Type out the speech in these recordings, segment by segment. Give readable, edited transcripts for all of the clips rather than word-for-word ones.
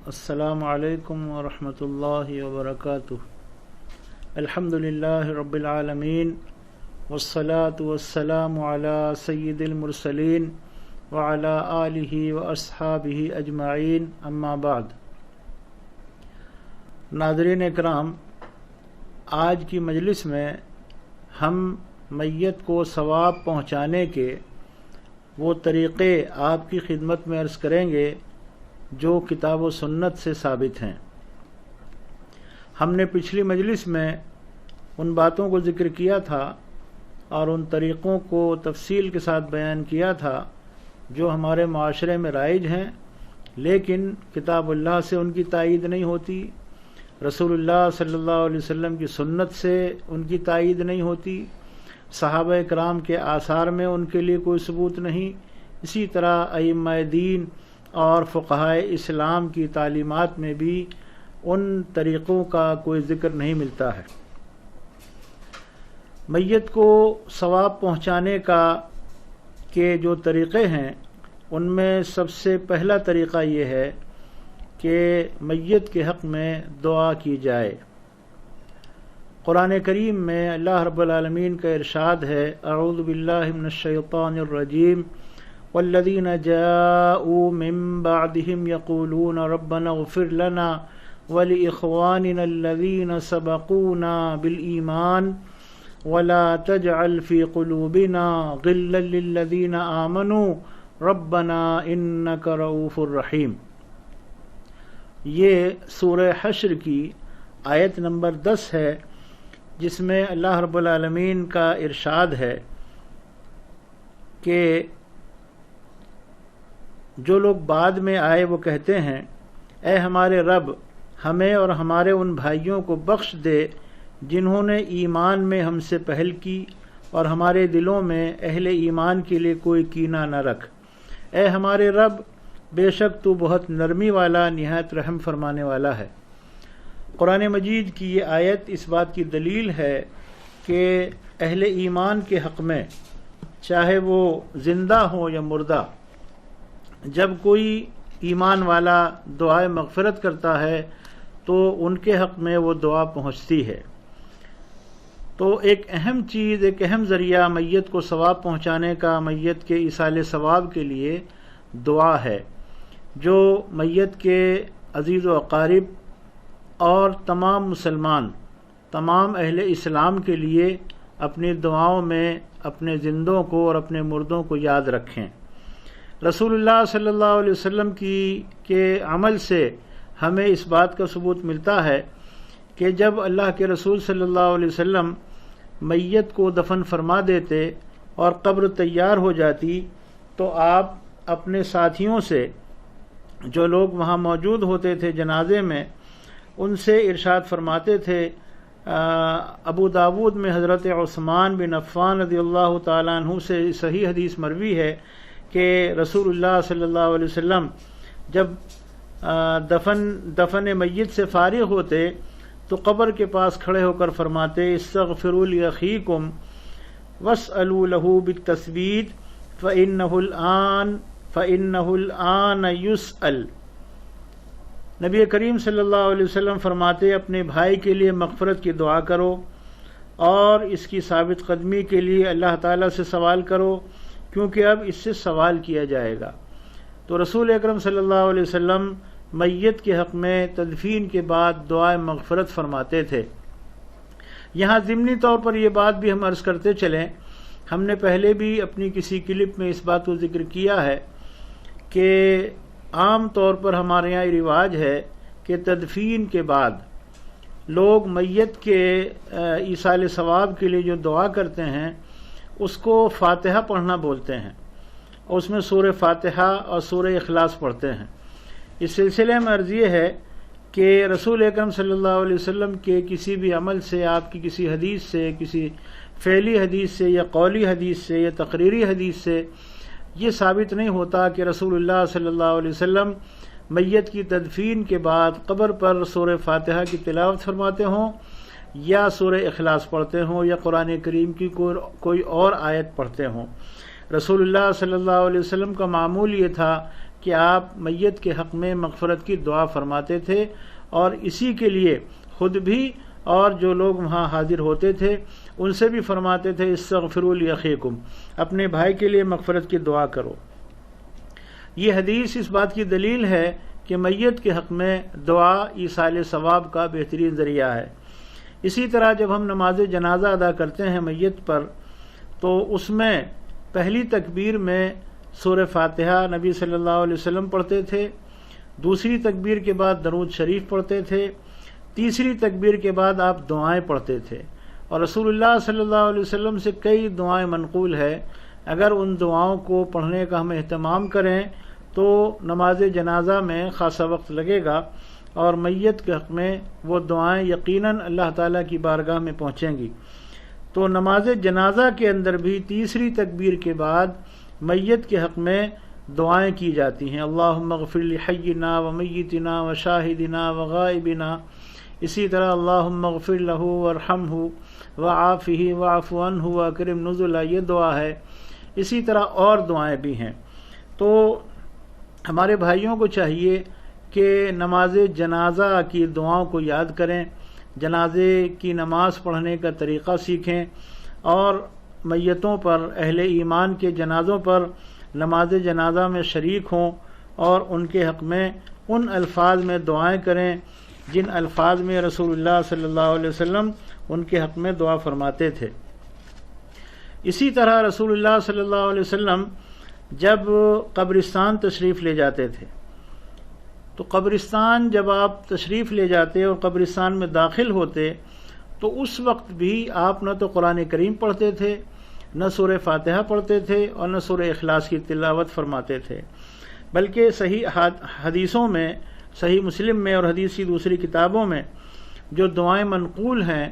السلام علیکم ورحمۃ اللہ وبرکاتہ۔ الحمدللہ رب العالمین والصلاة والسلام علی سید المرسلین وعلی آلہ واصحابہ اجمعین، اما بعد۔ ناظرین اکرام، آج کی مجلس میں ہم میت کو ثواب پہنچانے کے وہ طریقے آپ کی خدمت میں عرض کریں گے جو کتاب و سنت سے ثابت ہیں۔ ہم نے پچھلی مجلس میں ان باتوں کو ذکر کیا تھا اور ان طریقوں کو تفصیل کے ساتھ بیان کیا تھا جو ہمارے معاشرے میں رائج ہیں، لیکن کتاب اللہ سے ان کی تائید نہیں ہوتی، رسول اللہ صلی اللہ علیہ وسلم کی سنت سے ان کی تائید نہیں ہوتی، صحابہ کرام کے آثار میں ان کے لیے کوئی ثبوت نہیں، اسی طرح ائمہ دین اور فقہائے اسلام کی تعلیمات میں بھی ان طریقوں کا کوئی ذکر نہیں ملتا ہے۔ میت کو ثواب پہنچانے کے جو طریقے ہیں، ان میں سب سے پہلا طریقہ یہ ہے کہ میت کے حق میں دعا کی جائے۔ قرآن کریم میں اللہ رب العالمین کا ارشاد ہے، اعوذ باللہ من الشیطان الرجیم، والذین جاءوا من بعدهم يقولون ربنا اغفر لنا ولإخواننا الذین سبقونا بالایمان ولا تجعل في قلوبنا غلا للذین آمنوا ربنا انک رؤوف رحیم۔ یہ سورہ حشر کی آیت نمبر 10 ہے، جس میں اللہ رب العالمین کا ارشاد ہے کہ جو لوگ بعد میں آئے وہ کہتے ہیں، اے ہمارے رب، ہمیں اور ہمارے ان بھائیوں کو بخش دے جنہوں نے ایمان میں ہم سے پہل کی، اور ہمارے دلوں میں اہل ایمان کے لیے کوئی کینہ نہ رکھ۔ اے ہمارے رب، بے شک تو بہت نرمی والا، نہایت رحم فرمانے والا ہے۔ قرآن مجید کی یہ آیت اس بات کی دلیل ہے کہ اہل ایمان کے حق میں، چاہے وہ زندہ ہوں یا مردہ، جب کوئی ایمان والا دعائے مغفرت کرتا ہے تو ان کے حق میں وہ دعا پہنچتی ہے۔ تو ایک اہم چیز، ایک اہم ذریعہ میت کو ثواب پہنچانے کا، میت کے ایصال ثواب کے لیے دعا ہے، جو میت کے عزیز و اقارب اور تمام مسلمان، تمام اہل اسلام کے لیے اپنی دعاؤں میں اپنے زندوں کو اور اپنے مردوں کو یاد رکھیں۔ رسول اللہ صلی اللہ علیہ وسلم کے عمل سے ہمیں اس بات کا ثبوت ملتا ہے کہ جب اللہ کے رسول صلی اللہ علیہ وسلم میت کو دفن فرما دیتے اور قبر تیار ہو جاتی تو آپ اپنے ساتھیوں سے، جو لوگ وہاں موجود ہوتے تھے جنازے میں، ان سے ارشاد فرماتے تھے۔ ابو داود میں حضرت عثمان بن عفان رضی اللہ تعالیٰ عنہ سے صحیح حدیث مروی ہے کہ رسول اللہ صلی اللہ علیہ وسلم جب دفن میت سے فارغ ہوتے تو قبر کے پاس کھڑے ہو کر فرماتے، استغفروا لاخیکم واسألوا له بالتثبیت فإنه الآن يسأل۔ نبی کریم صلی اللہ علیہ وسلم فرماتے، اپنے بھائی کے لیے مغفرت کی دعا کرو اور اس کی ثابت قدمی کے لیے اللہ تعالیٰ سے سوال کرو، کیونکہ اب اس سے سوال کیا جائے گا۔ تو رسول اکرم صلی اللہ علیہ وسلم میت کے حق میں تدفین کے بعد دعائے مغفرت فرماتے تھے۔ یہاں ضمنی طور پر یہ بات بھی ہم عرض کرتے چلیں، ہم نے پہلے بھی اپنی کسی کلپ میں اس بات کو ذکر کیا ہے کہ عام طور پر ہمارے یہاں یہ رواج ہے کہ تدفین کے بعد لوگ میت کے ایصال ثواب کے لیے جو دعا کرتے ہیں اس کو فاتحہ پڑھنا بولتے ہیں، اور اس میں سورہ فاتحہ اور سورہ اخلاص پڑھتے ہیں۔ اس سلسلے میں عرض یہ ہے کہ رسول اکرم صلی اللہ علیہ وسلم کے کسی بھی عمل سے، آپ کی کسی حدیث سے، کسی فعلی حدیث سے یا قولی حدیث سے یا تقریری حدیث سے یہ ثابت نہیں ہوتا کہ رسول اللہ صلی اللہ علیہ وسلم میت کی تدفین کے بعد قبر پر سورہ فاتحہ کی تلاوت فرماتے ہوں یا سورہ اخلاص پڑھتے ہوں یا قرآن کریم کی کوئی اور آیت پڑھتے ہوں۔ رسول اللہ صلی اللہ علیہ وسلم کا معمول یہ تھا کہ آپ میت کے حق میں مغفرت کی دعا فرماتے تھے، اور اسی کے لیے خود بھی اور جو لوگ وہاں حاضر ہوتے تھے ان سے بھی فرماتے تھے استغفروا لاخیکم، اپنے بھائی کے لیے مغفرت کی دعا کرو۔ یہ حدیث اس بات کی دلیل ہے کہ میت کے حق میں دعا ایصال ثواب کا بہترین ذریعہ ہے۔ اسی طرح جب ہم نماز جنازہ ادا کرتے ہیں میت پر، تو اس میں پہلی تکبیر میں سورہ فاتحہ نبی صلی اللہ علیہ وسلم پڑھتے تھے، دوسری تکبیر کے بعد درود شریف پڑھتے تھے، تیسری تکبیر کے بعد آپ دعائیں پڑھتے تھے، اور رسول اللہ صلی اللہ علیہ وسلم سے کئی دعائیں منقول ہے۔ اگر ان دعاؤں کو پڑھنے کا ہم اہتمام کریں تو نماز جنازہ میں خاصا وقت لگے گا، اور میت کے حق میں وہ دعائیں یقیناً اللہ تعالیٰ کی بارگاہ میں پہنچیں گی۔ تو نماز جنازہ کے اندر بھی تیسری تکبیر کے بعد میت کے حق میں دعائیں کی جاتی ہیں، اللہم اغفر لحینا و میتنا و شاہدنا و غائبنا، اسی طرح اللہم اغفر لہ وارحمہ وعافہ واعف عنہ واکرم نزلہ، یہ دعا ہے۔ اسی طرح اور دعائیں بھی ہیں۔ تو ہمارے بھائیوں کو چاہیے کہ نماز جنازہ کی دعاؤں کو یاد کریں، جنازے کی نماز پڑھنے کا طریقہ سیکھیں، اور میتوں پر، اہل ایمان کے جنازوں پر نماز جنازہ میں شریک ہوں، اور ان کے حق میں ان الفاظ میں دعائیں کریں جن الفاظ میں رسول اللہ صلی اللہ علیہ وسلم ان کے حق میں دعا فرماتے تھے۔ اسی طرح رسول اللہ صلی اللہ علیہ وسلم جب قبرستان تشریف لے جاتے تھے، تو قبرستان جب آپ تشریف لے جاتے اور قبرستان میں داخل ہوتے تو اس وقت بھی آپ نہ تو قرآن کریم پڑھتے تھے، نہ سورہ فاتحہ پڑھتے تھے، اور نہ سورہ اخلاص کی تلاوت فرماتے تھے، بلکہ صحیح حدیثوں میں، صحیح مسلم میں اور حدیث کی دوسری کتابوں میں جو دعائیں منقول ہیں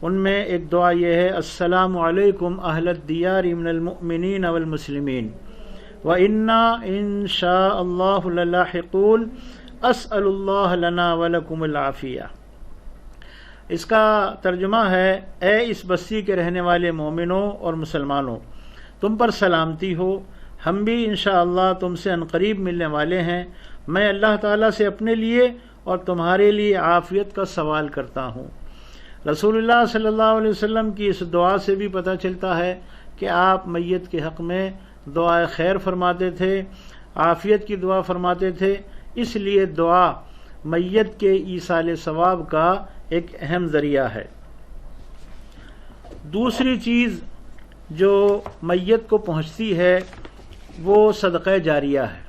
ان میں ایک دعا یہ ہے، السلام علیکم اہل الدیار من المؤمنین والمسلمین وَإِنَّا إِن شَاءَ اللَّهُ لَلَاحِقُونَ أَسْأَلُ اللَّهَ لَنَا وَلَكُمُ الْعَافِيَةَ۔ اس کا ترجمہ ہے، اے اس بستی کے رہنے والے مومنوں اور مسلمانوں، تم پر سلامتی ہو، ہم بھی انشاءاللہ تم سے عنقریب ملنے والے ہیں۔ میں اللہ تعالیٰ سے اپنے لیے اور تمہارے لیے عافیت کا سوال کرتا ہوں۔ رسول اللہ صلی اللہ علیہ وسلم کی اس دعا سے بھی پتہ چلتا ہے کہ آپ میت کے حق میں دعائے خیر فرماتے تھے، عافیت کی دعا فرماتے تھے، اس لیے دعا میت کے ایصال ثواب کا ایک اہم ذریعہ ہے۔ دوسری چیز جو میت کو پہنچتی ہے وہ صدقہ جاریہ ہے۔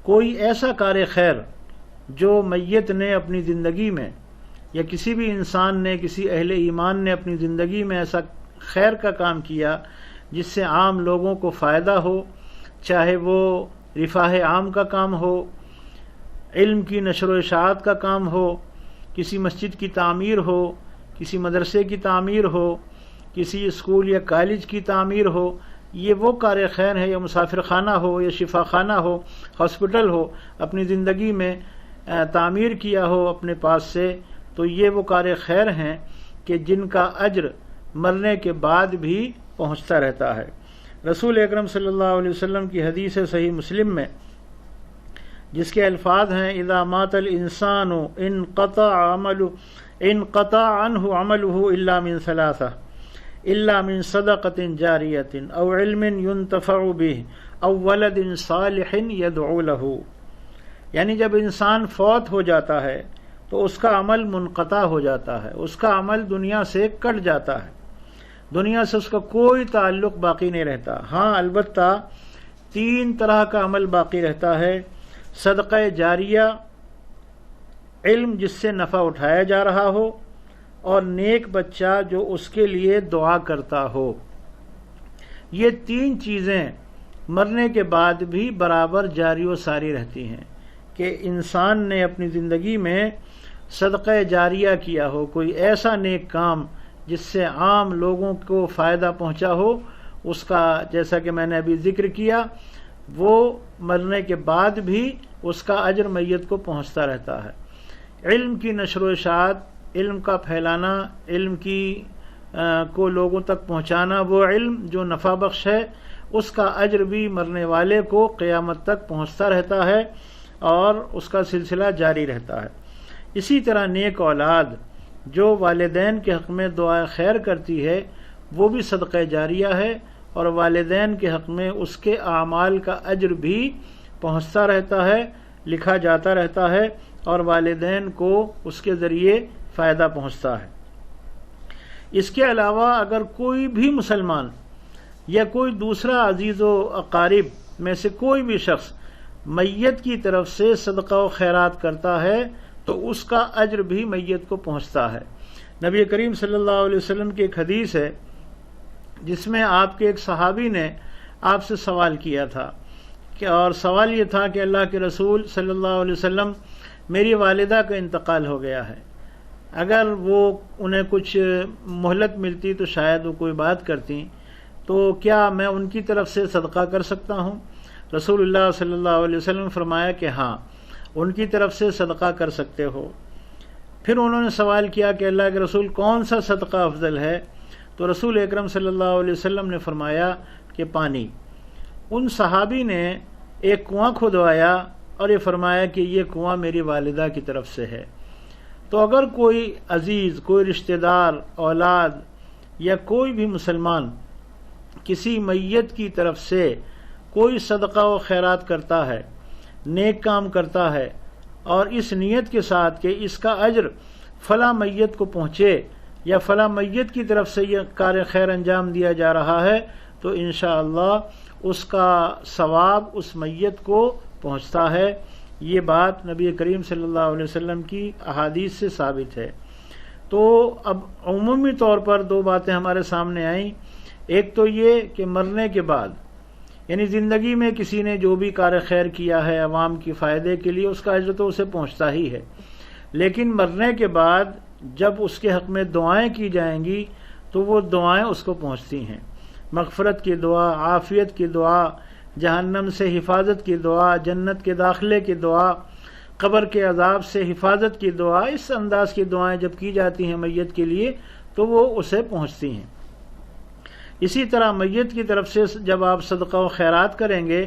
کوئی ایسا کار خیر جو میت نے اپنی زندگی میں، یا کسی بھی انسان نے، کسی اہل ایمان نے اپنی زندگی میں ایسا خیر کا کام کیا جس سے عام لوگوں کو فائدہ ہو، چاہے وہ رفاہ عام کا کام ہو، علم کی نشر و اشاعت کا کام ہو، کسی مسجد کی تعمیر ہو، کسی مدرسے کی تعمیر ہو، کسی اسکول یا کالج کی تعمیر ہو، یہ وہ کار خیر ہے، یا مسافر خانہ ہو، یا شفا خانہ ہو، ہاسپٹل ہو، اپنی زندگی میں تعمیر کیا ہو اپنے پاس سے، تو یہ وہ کار خیر ہیں کہ جن کا اجر مرنے کے بعد بھی پہنچتا رہتا ہے۔ رسول اکرم صلی اللہ علیہ وسلم کی حدیث صحیح مسلم میں جس کے الفاظ ہیں، اذا مات الانسان انقطع عنه عمله الا من ثلاثہ، الا من صدقۃ جاریۃ او علم ينتفع به او ولد صالح يدعو له، یعنی جب انسان فوت ہو جاتا ہے تو اس کا عمل منقطع ہو جاتا ہے، اس کا عمل دنیا سے کٹ جاتا ہے، دنیا سے اس کا کوئی تعلق باقی نہیں رہتا۔ ہاں البتہ تین طرح کا عمل باقی رہتا ہے، صدقہ جاریہ، علم جس سے نفع اٹھایا جا رہا ہو، اور نیک بچہ جو اس کے لیے دعا کرتا ہو۔ یہ تین چیزیں مرنے کے بعد بھی برابر جاری و ساری رہتی ہیں کہ انسان نے اپنی زندگی میں صدقہ جاریہ کیا ہو، کوئی ایسا نیک کام جس سے عام لوگوں کو فائدہ پہنچا ہو، اس کا جیسا کہ میں نے ابھی ذکر کیا، وہ مرنے کے بعد بھی اس کا اجر میت کو پہنچتا رہتا ہے۔ علم کی نشر و اشاعت، علم کا پھیلانا، علم کی کو لوگوں تک پہنچانا، وہ علم جو نفع بخش ہے، اس کا اجر بھی مرنے والے کو قیامت تک پہنچتا رہتا ہے اور اس کا سلسلہ جاری رہتا ہے۔ اسی طرح نیک اولاد جو والدین کے حق میں دعائے خیر کرتی ہے وہ بھی صدقہ جاریہ ہے، اور والدین کے حق میں اس کے اعمال کا اجر بھی پہنچتا رہتا ہے، لکھا جاتا رہتا ہے، اور والدین کو اس کے ذریعے فائدہ پہنچتا ہے۔ اس کے علاوہ اگر کوئی بھی مسلمان یا کوئی دوسرا عزیز و اقارب میں سے کوئی بھی شخص میت کی طرف سے صدقہ و خیرات کرتا ہے تو اس کا اجر بھی میت کو پہنچتا ہے۔ نبی کریم صلی اللہ علیہ وسلم کی ایک حدیث ہے جس میں آپ کے ایک صحابی نے آپ سے سوال کیا تھا اور سوال یہ تھا کہ اللہ کے رسول صلی اللہ علیہ وسلم میری والدہ کا انتقال ہو گیا ہے، اگر وہ انہیں کچھ مہلت ملتی تو شاید وہ کوئی بات کرتی، تو کیا میں ان کی طرف سے صدقہ کر سکتا ہوں؟ رسول اللہ صلی اللہ علیہ وسلم فرمایا کہ ہاں، ان کی طرف سے صدقہ کر سکتے ہو۔ پھر انہوں نے سوال کیا کہ اللہ کے رسول کون سا صدقہ افضل ہے؟ تو رسول اکرم صلی اللہ علیہ وسلم نے فرمایا کہ پانی۔ ان صحابی نے ایک کنواں کھدوایا اور یہ فرمایا کہ یہ کنواں میری والدہ کی طرف سے ہے۔ تو اگر کوئی عزیز، کوئی رشتہ دار، اولاد یا کوئی بھی مسلمان کسی میت کی طرف سے کوئی صدقہ و خیرات کرتا ہے، نیک کام کرتا ہے، اور اس نیت کے ساتھ کہ اس کا اجر فلاں میت کو پہنچے یا فلاں میت کی طرف سے یہ کار خیر انجام دیا جا رہا ہے، تو انشاءاللہ اس کا ثواب اس میت کو پہنچتا ہے۔ یہ بات نبی کریم صلی اللہ علیہ وسلم کی احادیث سے ثابت ہے۔ تو اب عمومی طور پر دو باتیں ہمارے سامنے آئیں، ایک تو یہ کہ مرنے کے بعد یعنی زندگی میں کسی نے جو بھی کار خیر کیا ہے عوام کی فائدے کے لیے اس کا اجر تو اسے پہنچتا ہی ہے، لیکن مرنے کے بعد جب اس کے حق میں دعائیں کی جائیں گی تو وہ دعائیں اس کو پہنچتی ہیں، مغفرت کی دعا، عافیت کی دعا، جہنم سے حفاظت کی دعا، جنت کے داخلے کی دعا، قبر کے عذاب سے حفاظت کی دعا، اس انداز کی دعائیں جب کی جاتی ہیں میت کے لیے تو وہ اسے پہنچتی ہیں۔ اسی طرح میت کی طرف سے جب آپ صدقہ و خیرات کریں گے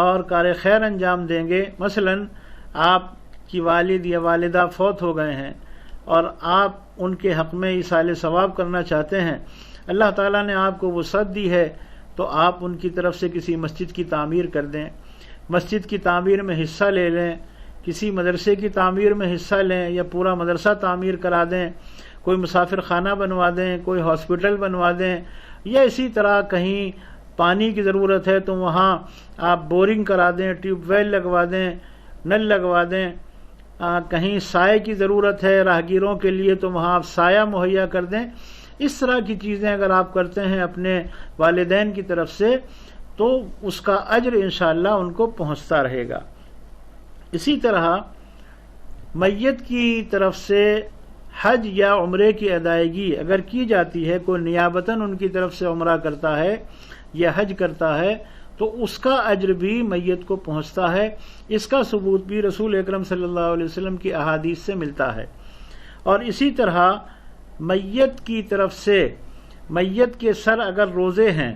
اور کار خیر انجام دیں گے، مثلا آپ کی والد یا والدہ فوت ہو گئے ہیں اور آپ ان کے حق میں ایصال ثواب کرنا چاہتے ہیں، اللہ تعالیٰ نے آپ کو وسعت دی ہے تو آپ ان کی طرف سے کسی مسجد کی تعمیر کر دیں، مسجد کی تعمیر میں حصہ لے لیں، کسی مدرسے کی تعمیر میں حصہ لیں یا پورا مدرسہ تعمیر کرا دیں، کوئی مسافر خانہ بنوا دیں، کوئی ہاسپٹل بنوا دیں، یا اسی طرح کہیں پانی کی ضرورت ہے تو وہاں آپ بورنگ کرا دیں، ٹیوب ویل لگوا دیں، نل لگوا دیں، کہیں سائے کی ضرورت ہے راہگیروں کے لیے تو وہاں آپ سایہ مہیا کر دیں۔ اس طرح کی چیزیں اگر آپ کرتے ہیں اپنے والدین کی طرف سے تو اس کا اجر انشاءاللہ ان کو پہنچتا رہے گا۔ اسی طرح میت کی طرف سے حج یا عمرے کی ادائیگی اگر کی جاتی ہے، کوئی نیابتاً ان کی طرف سے عمرہ کرتا ہے یا حج کرتا ہے تو اس کا اجر بھی میت کو پہنچتا ہے۔ اس کا ثبوت بھی رسول اکرم صلی اللہ علیہ وسلم کی احادیث سے ملتا ہے۔ اور اسی طرح میت کی طرف سے میت کے سر اگر روزے ہیں،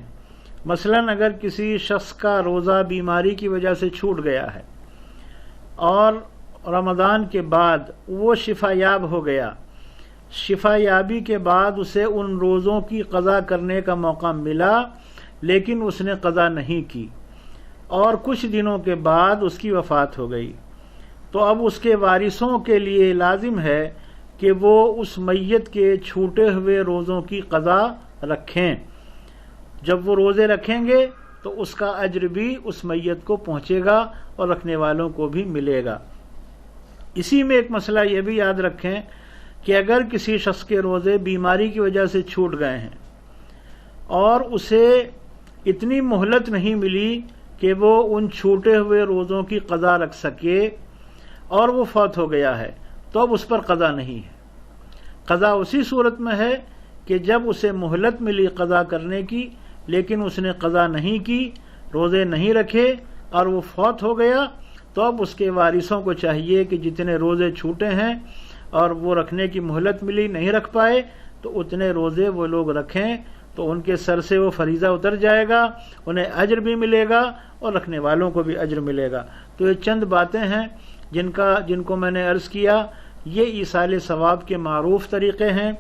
مثلا اگر کسی شخص کا روزہ بیماری کی وجہ سے چھوٹ گیا ہے اور رمضان کے بعد وہ شفا یاب ہو گیا، شفا یابی کے بعد اسے ان روزوں کی قضا کرنے کا موقع ملا لیکن اس نے قضا نہیں کی اور کچھ دنوں کے بعد اس کی وفات ہو گئی، تو اب اس کے وارثوں کے لیے لازم ہے کہ وہ اس میت کے چھوٹے ہوئے روزوں کی قضا رکھیں۔ جب وہ روزے رکھیں گے تو اس کا اجر بھی اس میت کو پہنچے گا اور رکھنے والوں کو بھی ملے گا۔ اسی میں ایک مسئلہ یہ بھی یاد رکھیں کہ اگر کسی شخص کے روزے بیماری کی وجہ سے چھوٹ گئے ہیں اور اسے اتنی مہلت نہیں ملی کہ وہ ان چھوٹے ہوئے روزوں کی قضا رکھ سکے اور وہ فوت ہو گیا ہے تو اب اس پر قضا نہیں ہے۔ قضا اسی صورت میں ہے کہ جب اسے مہلت ملی قضا کرنے کی لیکن اس نے قضا نہیں کی، روزے نہیں رکھے اور وہ فوت ہو گیا، تو اب اس کے وارثوں کو چاہیے کہ جتنے روزے چھوٹے ہیں اور وہ رکھنے کی مہلت ملی نہیں رکھ پائے تو اتنے روزے وہ لوگ رکھیں تو ان کے سر سے وہ فریضہ اتر جائے گا، انہیں اجر بھی ملے گا اور رکھنے والوں کو بھی اجر ملے گا۔ تو یہ چند باتیں ہیں جن کو میں نے عرض کیا، یہ ایصال ثواب کے معروف طریقے ہیں،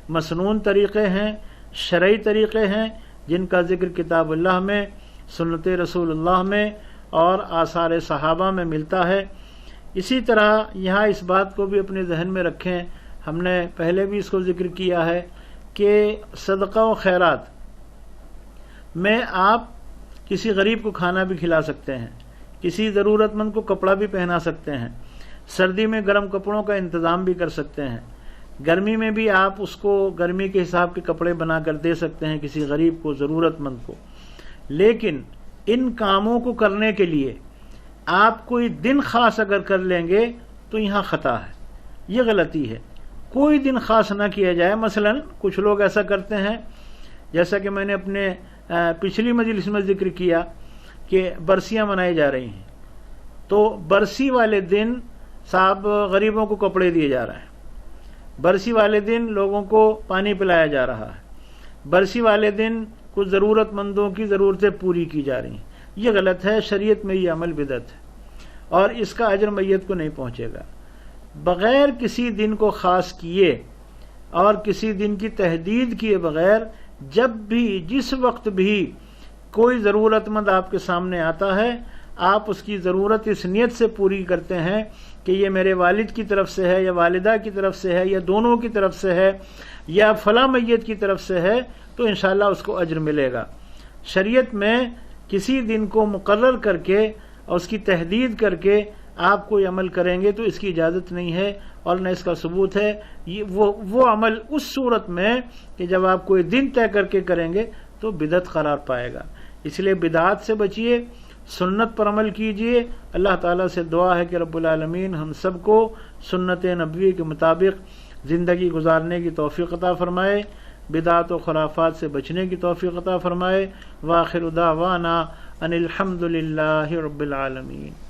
مسنون طریقے ہیں، شرعی طریقے ہیں، جن کا ذکر کتاب اللہ میں، سنت رسول اللہ میں اور آثار صحابہ میں ملتا ہے۔ اسی طرح یہاں اس بات کو بھی اپنے ذہن میں رکھیں، ہم نے پہلے بھی اس کو ذکر کیا ہے کہ صدقہ و خیرات میں آپ کسی غریب کو کھانا بھی کھلا سکتے ہیں، کسی ضرورت مند کو کپڑا بھی پہنا سکتے ہیں، سردی میں گرم کپڑوں کا انتظام بھی کر سکتے ہیں، گرمی میں بھی آپ اس کو گرمی کے حساب کے کپڑے بنا کر دے سکتے ہیں کسی غریب کو، ضرورت مند کو۔ لیکن ان کاموں کو کرنے کے لیے آپ کوئی دن خاص اگر کر لیں گے تو یہاں خطا ہے، یہ غلطی ہے۔ کوئی دن خاص نہ کیا جائے۔ مثلا کچھ لوگ ایسا کرتے ہیں، جیسا کہ میں نے اپنے پچھلی مجلس میں ذکر کیا کہ برسیاں منائی جا رہی ہیں، تو برسی والے دن صاحب غریبوں کو کپڑے دیے جا رہے ہیں، برسی والے دن لوگوں کو پانی پلایا جا رہا ہے، برسی والے دن کچھ ضرورت مندوں کی ضرورتیں پوری کی جا رہی ہیں۔ یہ غلط ہے، شریعت میں یہ عمل بدعت ہے اور اس کا اجر میت کو نہیں پہنچے گا۔ بغیر کسی دن کو خاص کیے اور کسی دن کی تحدید کیے بغیر جب بھی جس وقت بھی کوئی ضرورت مند آپ کے سامنے آتا ہے، آپ اس کی ضرورت اس نیت سے پوری کرتے ہیں کہ یہ میرے والد کی طرف سے ہے یا والدہ کی طرف سے ہے یا دونوں کی طرف سے ہے یا فلاں میت کی طرف سے ہے، تو انشاءاللہ اس کو اجر ملے گا۔ شریعت میں کسی دن کو مقرر کر کے اور اس کی تحدید کر کے آپ کوئی عمل کریں گے تو اس کی اجازت نہیں ہے اور نہ اس کا ثبوت ہے۔ وہ عمل اس صورت میں کہ جب آپ کوئی دن طے کر کے کریں گے تو بدعت قرار پائے گا۔ اس لیے بدعات سے بچیے، سنت پر عمل کیجیے۔ اللہ تعالیٰ سے دعا ہے کہ رب العالمین ہم سب کو سنت نبوی کے مطابق زندگی گزارنے کی توفیق عطا فرمائے، بدعات و خرافات سے بچنے کی توفیق عطا فرمائے۔ وآخر دعوانا ان الحمد للہ رب العالمین۔